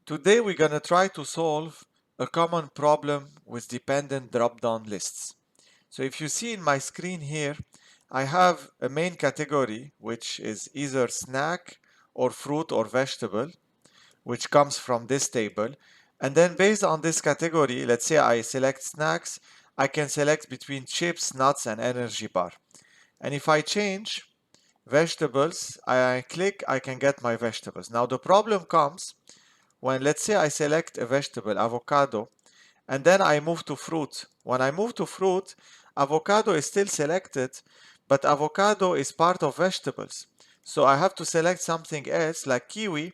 Today we're going to try to solve a common problem with dependent drop-down lists. So if you see in my screen here, I have a main category which is either snack or fruit or vegetable, which comes from this table. And then based on this category, let's say I select snacks, I can select between chips, nuts, and energy bar. And if I change vegetables, I click, I can get my vegetables. Now the problem comes when, let's say I select a vegetable, avocado, and then I move to fruit. When I move to fruit, avocado is still selected, but avocado is part of vegetables. So I have to select something else like kiwi,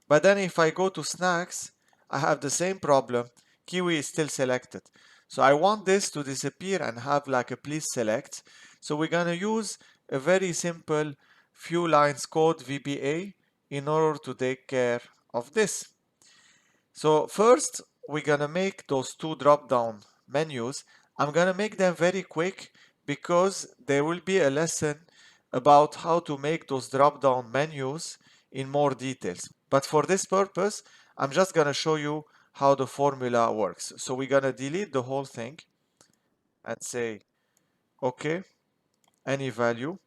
but then if I go to snacks, I have the same problem. Kiwi is still selected. So I want this to disappear and have like a please select. So we're going to use a very simple few lines code VBA in order to take care of this. So first, we're gonna make those two drop-down menus. I'm gonna make them very quick because there will be a lesson about how to make those drop-down menus in more details. But for this purpose, I'm just gonna show you how the formula works. So we're gonna delete the whole thing and say, okay, any value,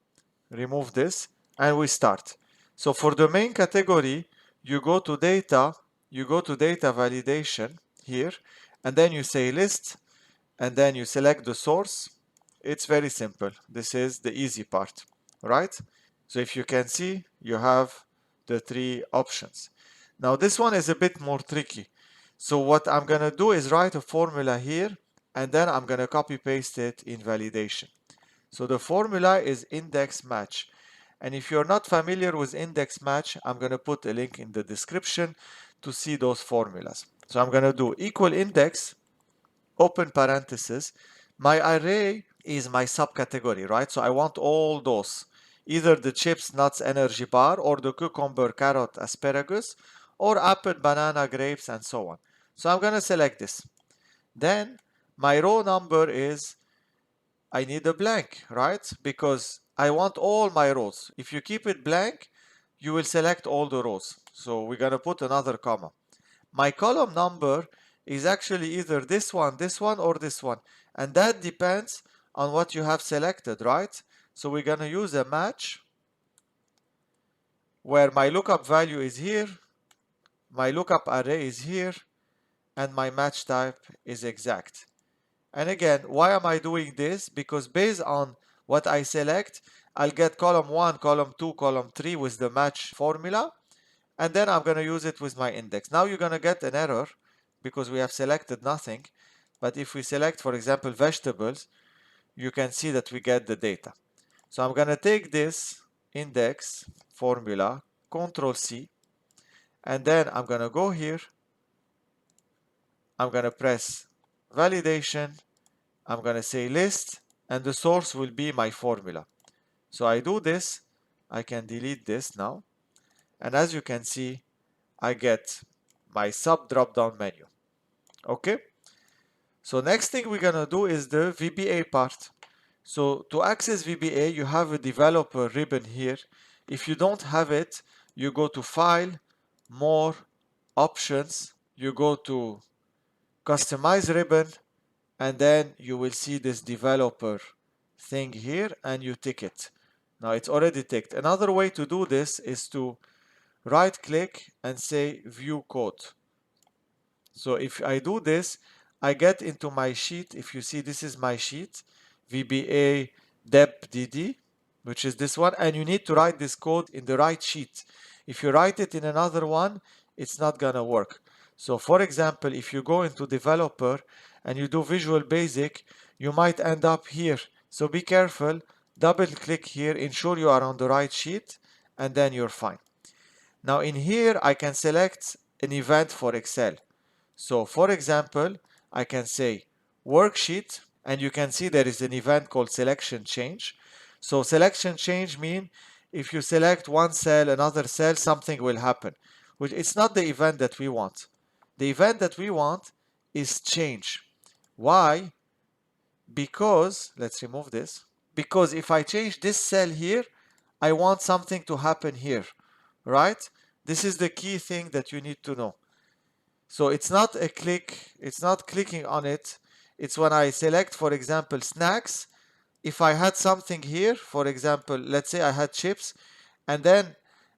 remove this, and we start. So for the main category, you go to data validation here, and then you say list, and then you select the source. It's very simple. This is the easy part, right? So if you can see, you have the three options. Now this one is a bit more tricky. So what I'm gonna do is write a formula here, and then I'm gonna copy paste it in validation. So the formula is index match. And if you're not familiar with index match, I'm going to put a link in the description to see those formulas. So I'm going to do equal index, open parenthesis. My array is my subcategory, right? So I want all those, either the chips, nuts, energy bar, or the cucumber, carrot, asparagus, or apple, banana, grapes, and so on. So I'm going to select this. Then my row number is, I need a blank, right? Because I want all my rows. If you keep it blank, you will select all the rows. So we're going to put another comma. My column number is actually either this one, or this one. And that depends on what you have selected, right? So we're going to use a match where my lookup value is here, my lookup array is here, and my match type is exact. And again, why am I doing this? Because based on what I select, I'll get column 1, column 2, column 3 with the match formula. And then I'm going to use it with my index. Now you're going to get an error because we have selected nothing. But if we select, for example, vegetables, you can see that we get the data. So I'm going to take this index formula, Control C, and then I'm going to go here. I'm going to press validation. I'm going to say list, and the source will be my formula. So I do this, I can delete this now, and as you can see, I get my sub drop-down menu. Okay? So next thing we're going to do is the VBA part. So to access VBA, you have a developer ribbon here. If you don't have it, you go to File, More, Options, you go to Customize ribbon, and then you will see this developer thing here and you tick it. Now it's already ticked. Another way to do this is to right click and say view code. So if I do this, I get into my sheet. If you see, this is my sheet, VBA DEP which is this one, and you need to write this code in the right sheet. If you write it in another one, it's not gonna work. So for example, if you go into developer and you do Visual Basic, you might end up here. So be careful, double click here, ensure you are on the right sheet, and then you're fine. Now in here, I can select an event for Excel. So for example, I can say worksheet, and you can see there is an event called selection change. So selection change means if you select one cell, another cell, something will happen. Which it's not the event that we want. The event that we want is change. Why? Because, let's remove this. Because if I change this cell here, I want something to happen here, right? This is the key thing that you need to know. So it's not a click, it's not clicking on it. It's when I select, for example, snacks. If I had something here, for example, let's say I had chips, and then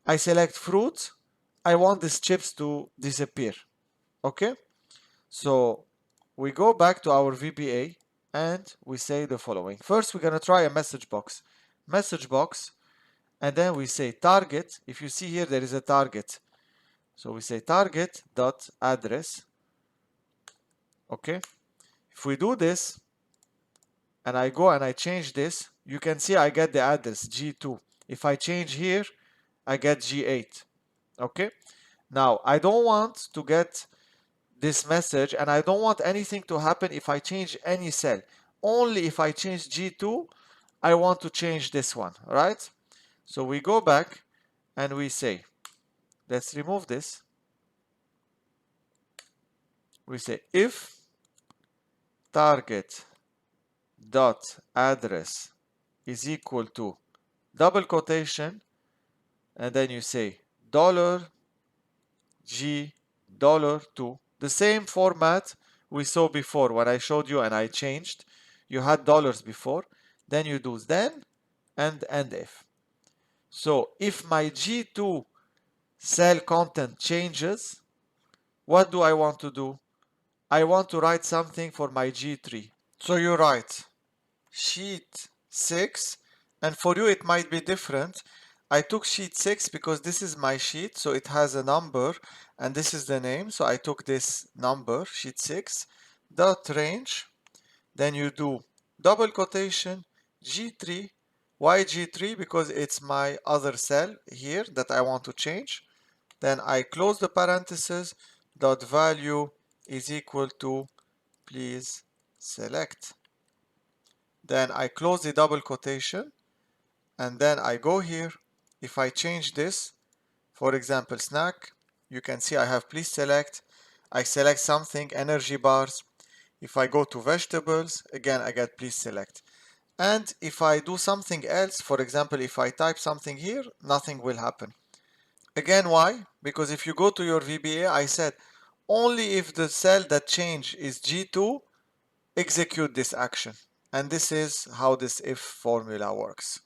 I select fruit, I want these chips to disappear. Okay? So we go back to our VBA and we say the following. First, we're going to try a message box. Message box, and then we say target. If you see here, there is a target. So we say target dot address. Okay? If we do this, and I go and I change this, you can see I get the address G2. If I change here, I get G8. Okay? Now, I don't want to get this message, and I don't want anything to happen if I change any cell. Only if I change G2, I want to change this one, right? So we go back and we say, let's remove this. We say if target dot address is equal to double quotation, and then you say $G $2, the same format we saw before when I showed you and I changed. You had dollars before, then you do then and if. So if my G2 cell content changes, what do I want to do? I want to write something for my G3. So you write sheet 6, and for you it might be different. I took sheet 6 because this is my sheet, so it has a number and this is the name, so I took this number, sheet 6 dot range. Then you do double quotation G3. Why G3? Because it's my other cell here that I want to change. Then I close the parentheses, dot value is equal to please select. Then I close the double quotation, and then I go here. If I change this, for example, snack, you can see I have please select. I select something, energy bars. If I go to vegetables, again, I get please select. And if I do something else, for example, if I type something here, nothing will happen. Again, why? Because if you go to your VBA, I said only if the cell that changed is G2, execute this action. And this is how this if formula works.